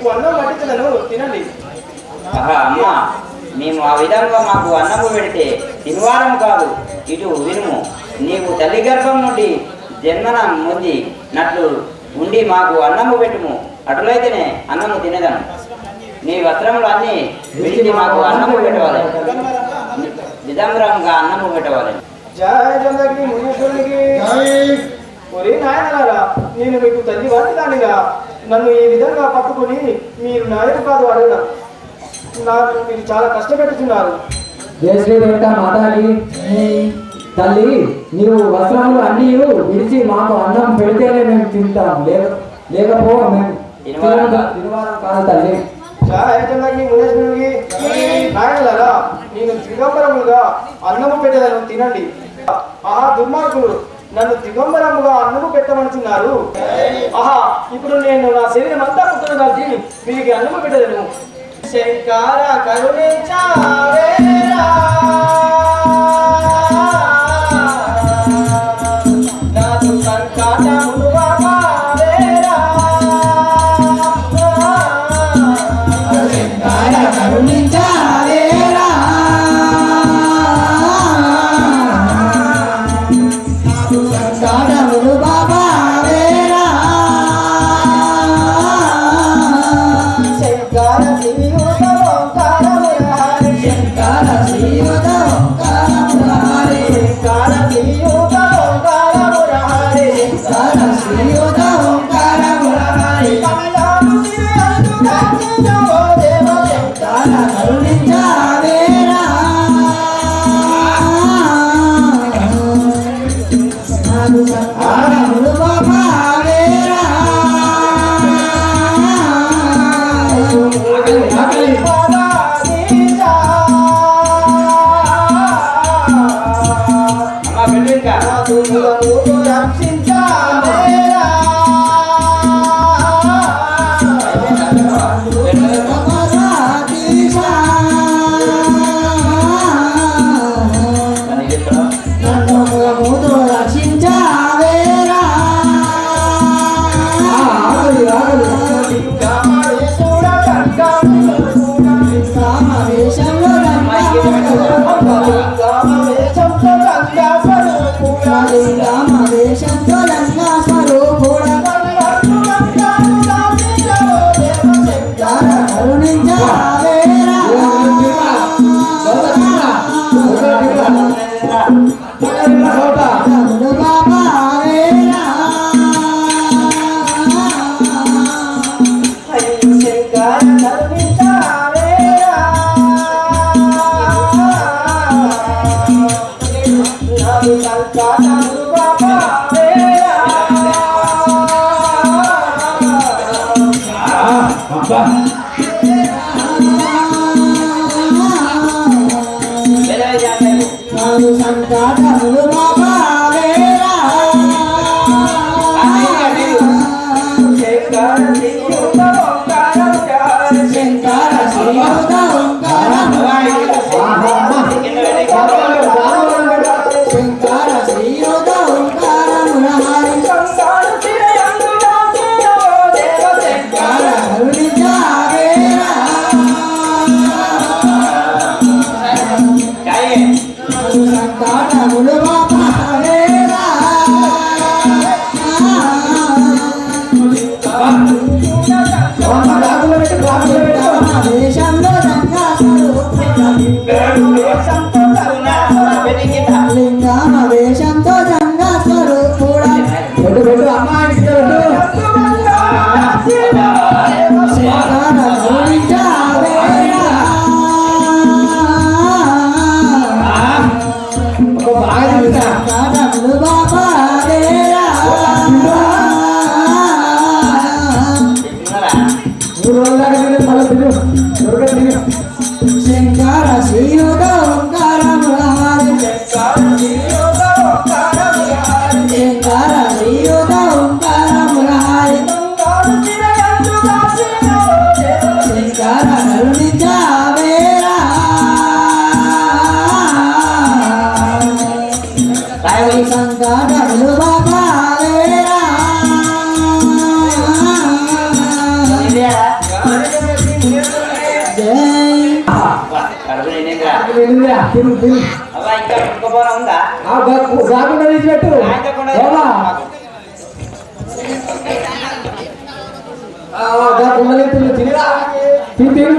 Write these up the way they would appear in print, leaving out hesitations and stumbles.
మీకు అన్నం పట్టించలను తినండి. అమ్మా, మేము ఆ విధంగా మాకు అన్నము పెడితే తినవారం కాదు. ఇటు వినుము, నీవు తల్లి గర్భం నుండి జన్మన ముందు నట్లు ఉండి మాకు అన్నము పెట్టుము. అటులైతేనే అన్నము తినేదను. నీ వస్త్రములు అన్నీ విడిచి మాకు అన్నము పెట్టవాలి. నిజంగా అన్నము పెట్టవాలి. ఒరే నాయనలారా, నేను మీకు తల్లి వాటిదానిగా నన్ను ఈ విధంగా పట్టుకుని మీరు నాయకు కాదు అడగడం నాకు మీరు చాలా కష్టపెట్టుతున్నారు. తల్లి, నీవు వస్త్రములు అన్నీ విడిచి మాకు అన్నం పెడితేనే మేము తింటాం, లేకపో మేము తినవారం కాదు తల్లి. నాయనలారా, నేను దిగంబరములుగా అన్నము పెట్టేదను తినండి. ఆహా దుర్మార్గులు, నన్ను దిగంబరముగా అన్నము పెట్టమంటున్నారు. ఆహా, ఇప్పుడు నేను నా శరీరం అంతా పుట్టును కలిసి వీరికి అన్నము పెట్టదను. శంకర కరుణించావేరా నాదు సంకటములు బావేరా. శంకర కరుణించావేరా నాదు సంకటములు బావేరా. శంకర శ్రీయుత ఓంకార మురారి, శంకర శ్రీయుత ఓంకార మురారి, శంకర శ్రీయుత ఓంకార మురారి, శంకర శ్రీయుత ఓంకార మురారి. కమలాను శ్రీయందు కాంతినవో దేవ శంకర కరుణించావేరా నాదు సంకటములు బావేరా. కడుపు నిండిందిరా. నిండిందిరా. తిను తిను. అవ్వ ఇంకా ఇంకోపోన ఉందా? కాకుండా తీసిపెట్టు. తిను తిను.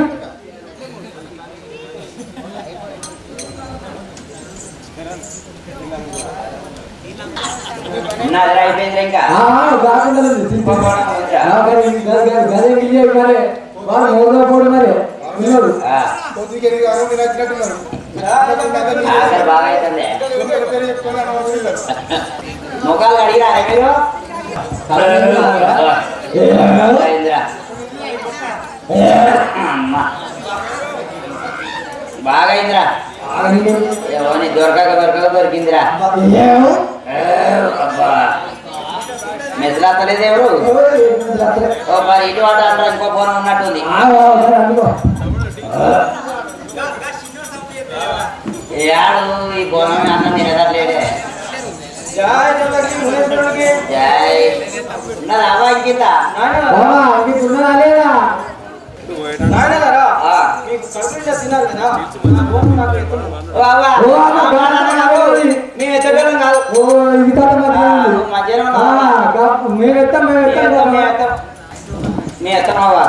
ఉన్నదిరా అయిపోయిందిరా ఇంకా. కాకుండా గదే గియ్యాడు మరి వాడు మూడో పోడు మరి విన్నాడు. ఆఖరి బాగా అవుతుంది. ముఖాలు అడిగిరా మీరు? అయిందిరా. అమ్మా బాగా అయిందిరా. ఏమోని దొరకక దొరికిందిరా. అబ్బా మెసలాతలేదు ఎవరు? ఓ మరి ఇటు వాట అంటారు ఇంకో ఫోన్ ఉన్నట్టుంది. ఏడు ఈ బోనం అన్నం తినట్లేడే. జై ఉన్నదా అవ్వ ఇంకింత? మేము ఎత్తగలం కాదు. మీ ఎత్తమావా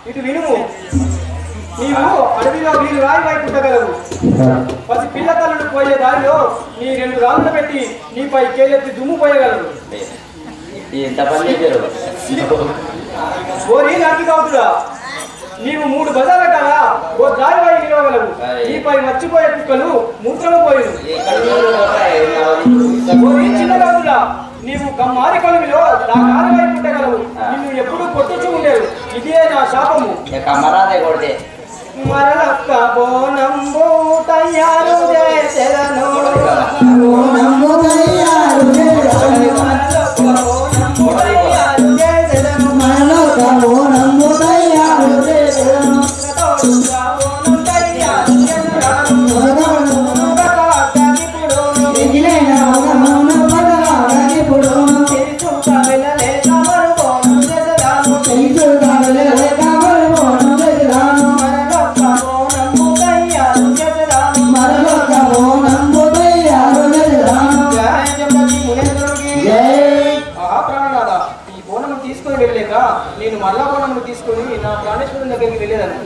ఇటు వినుము. నీవు అడవిలో వీరు రాయి పై పుట్టగలవు. పసి పిల్ల తల్లుడు పోయే దారిలో నీ 2 రాళ్ళు పెట్టి నీపై కేలెత్తి దుమ్ము పోయగలరు. ఎంత పని చేశారు? ఓరి నాటి కావుతుడా, నీవు 3 బజార్ల కాదా ఓ దారి పై నిలవగలవు. నీపై మర్చిపోయే కుక్కలు మూత్రము పోయి. ఓరి చిన్న కావుతుడా, నీవు కమ్మారి కొలువిలో నా కాలువై పుట్టగలవు. నిన్ను ఎప్పుడు కొట్టుచూ ఉండేవు. ఇదే నా శాపము. కమ్మరాదే కొడితే మరలొక్క బోనంబు తయారు చేసెదను. నేను మరలా బోనము తీసుకొని నా ప్రాణేశ్వరుని దగ్గరికి వెళ్ళేదాన్ని.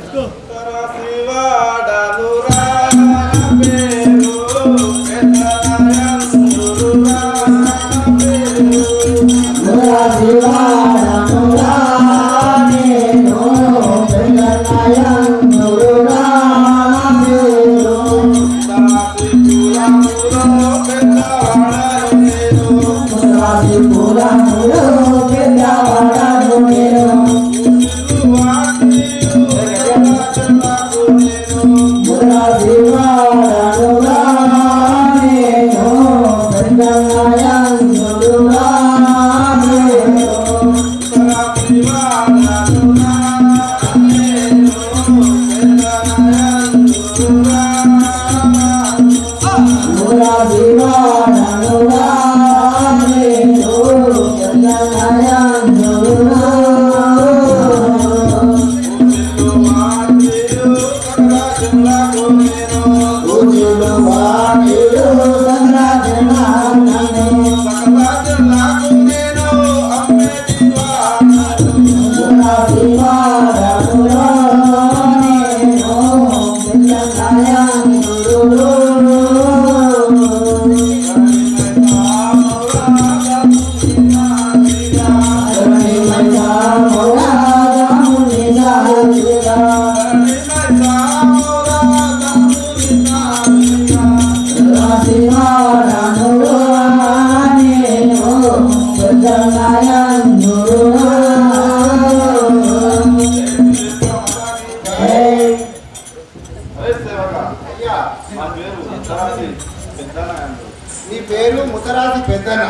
నీ పేరు ముతరాజు పెద్దన్న.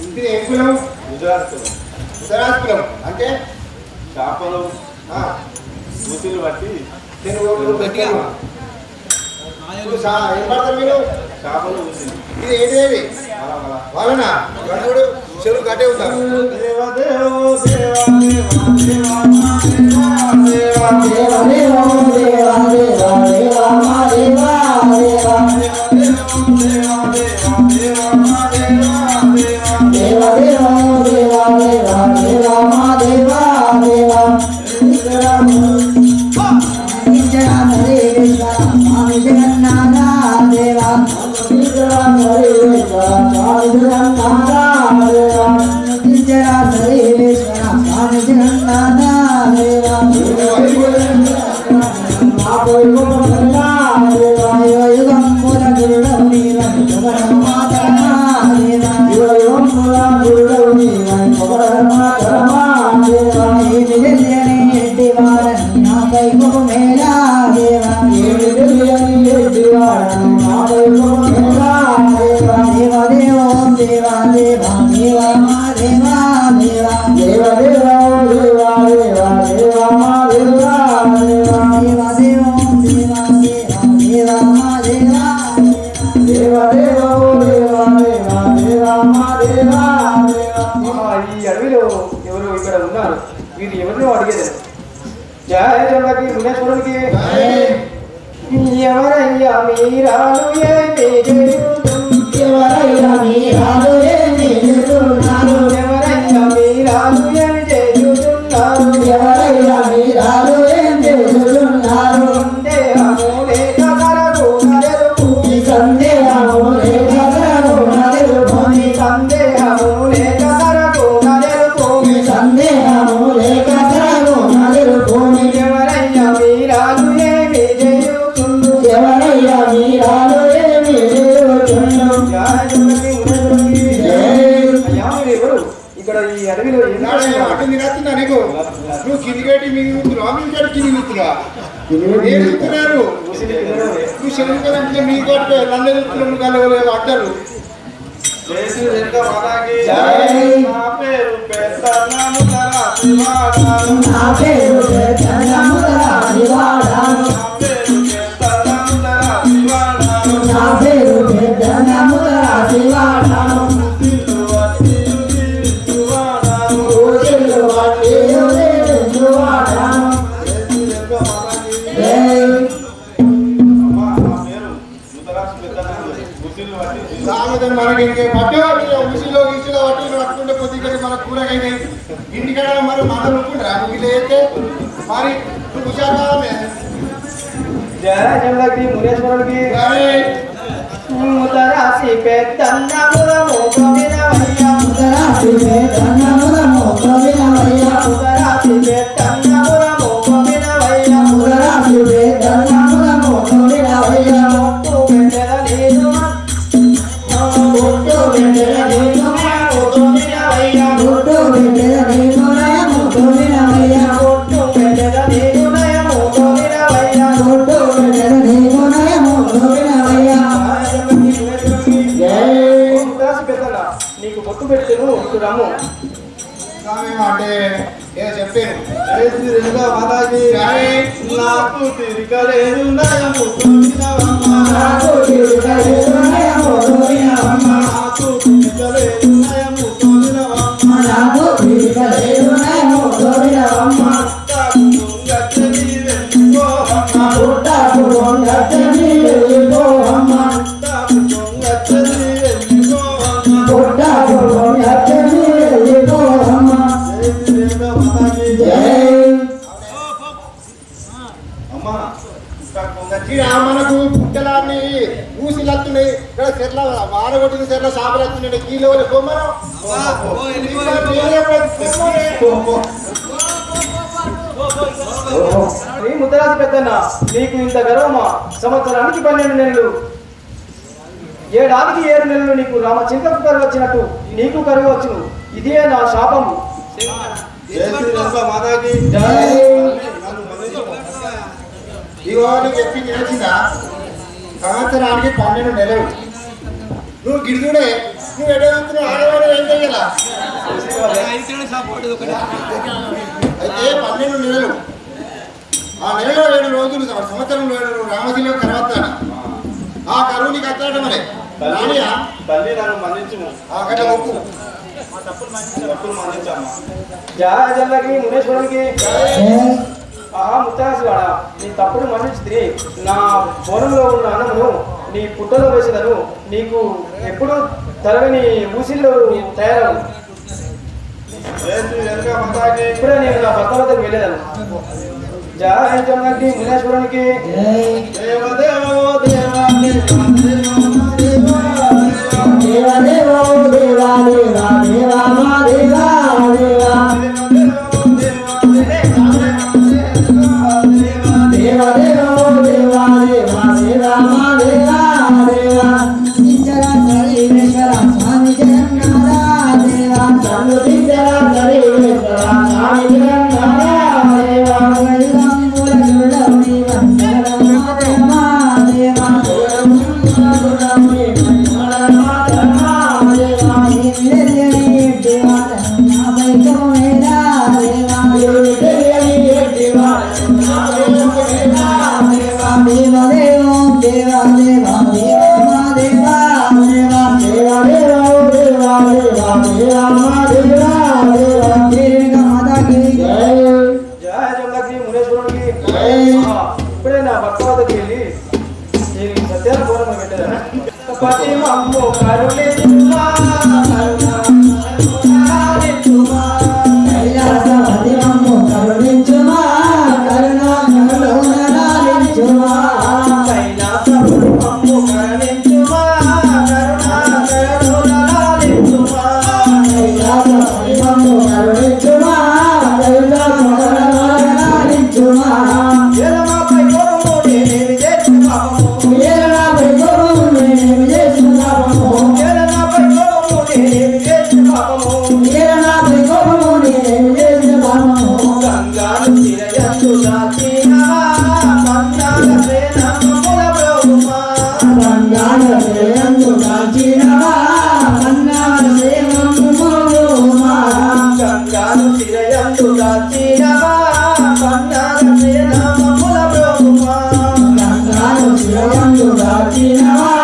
ఇది ఏ కులం? ముతరాజు కులం అంటే చేపలు కూతులు బట్టి ఏం పడతారు మీరు? చేపలు కూతులు ఇది ఏంటి? వాళ్ళనా గడుగుడు చెరువు గట్టే ఉంటారు ఈ అడవిలో ఎవరు ఇక్కడ ఉన్నారు వీరు ఎవరినో అడిగేది జయ జగతి మునేశ్వరునికి ఎవరయ్యా మీరాలు ఎవరయ్యా మీరాలు ఏమి చేస్తున్నారు ఎవరయ్యా మీరాలు ఏమి చేస్తున్నారు ఎవరయ్యా మీరాలు ఏం చేస్తున్నారు సందేహము లేక కరగునెరుపు సందేహము లేక కరగునెరుపు సందేహము లేక కరగునెరుపు సందేహము లేక కరగునెరుపు ఎవరయ్యా మీరాలు ఏమి చేయుచుండు ఎవరయ్యా మీరాలు ఏమి చేయుచుండు ఇక్కడ ఈ అడవిలో అటు నిరాస్తున్నా నీకు నువ్వు కిందిగట్టి మిగుతున్నా మీ కింది మిగుతున్నా ఏడుతున్నారు నువ్వు చెరువుకోవాలంటే మీ కొట్టు నన్ను ఎదుగుతున్నాను కలవలేదు అంటారు నా పేరు పెద్దన్నముదరా శివాడాను నా పేరు పెద్దన్నముదరా శివాడాను నా పేరు పెద్దన్నముదరా శివాడాను మనకి ఇంకే పట్టు ఉసిలో ఇసులో పట్టి పట్టుకుంటే కొద్దిగా మన కూరగాయ ఇంటికాడ మరి మనం ఒప్పుకుంటారా ముగిలి అయితే మరి హుషారామే జయ జగతి మునేశ్వరునికి ముతరాసి పెద్దన్నముదము గోవినవయ్య ముతరాసి పెద్దన్నముదము గోవినవయ్య ముతరాసి పెద్దన్నముదము గోవినవయ్య ముతరాసి పెద్దన్నముదము గోవినవయ్య ముట్టు పెట్టెల నీరు ముట్టు పెట్టెల నీరు గోవినవయ్య ముట్టు పెట్టెల నీరు గోవినవయ్య ముట్టు పెట్టెల నీరు గోవినవయ్య ముట్టు పెట్టెల నీరు గోవినవయ్య నీకు బొట్టు పెట్టెను రమ్ము అంటే ఏదో చెప్పాను మాతాజీ నాకు తిరగలేదు నయము నాకు తిరగలేదు నయము నాకు తిరగలేదు నయము నాకు తిరగలేదు నయము పుట్టకు గచ్చని వెళ్ళిపోవమ్మ పుట్టకు గచ్చని వెళ్ళిపోవమ్మ మనకు పుట్టలాన్ని ఊసిలత్తున్నాయి ఇక్కడ చెట్ల వాన కొట్టిన చెట్ల షాపులు వస్తున్నాయి కీలో కొమ్మరం ముద్దరాజు పెద్దన్న నీకు ఇంత గర్వమా సంవత్సరానికి 12 నెలలు ఏడాదికి 7 నెలలు నీకు రామచింతకు కరువు వచ్చినట్టు నీకు కరువు వచ్చును ఇదే నా శాపము మాతాజీ ఇగో నీకు చెప్పింది నచ్చిందా సంవత్సరానికి 12 నెలలు నువ్వు గిడుగుడే నువ్వు ఎడవుతున్నావు ఆడవాడు ఏం చెయ్యాలా అయితే 12 నెలలు ఆ నెలలో 7 రోజులు సంవత్సరంలో 7 రామశిలో తర్వాత ఆ కరువు నీకు అత్తాడ మరి తల్లి నన్ను మన్నించుము ఆ గట్ల ఒప్పు తప్పులు మన్నించమ్మా. జయ జల్లకి మునేశ్వరునికి ఆహా ముత్తాసువాడా నీ తప్పుడు మన్నించి నా బోనంలో ఉన్న అన్నమును నీ పుట్టలో వేసేదను నీకు ఎప్పుడు తరగని ఊసిల్లో తయారవు వెనుక మాతాకి ఇప్పుడే నేను నా భర్త వద్దకు వెళ్ళేదాను జయ జల్లకి మునేశ్వరునికి దేవ దేవ దేవ దేవ ఇప్పుడే నా భర్త వద్దకు వెళ్ళి నేను సత్యాల బోనం పెట్టేదాను పతి మమ్ము కరుణించుమా Thank you.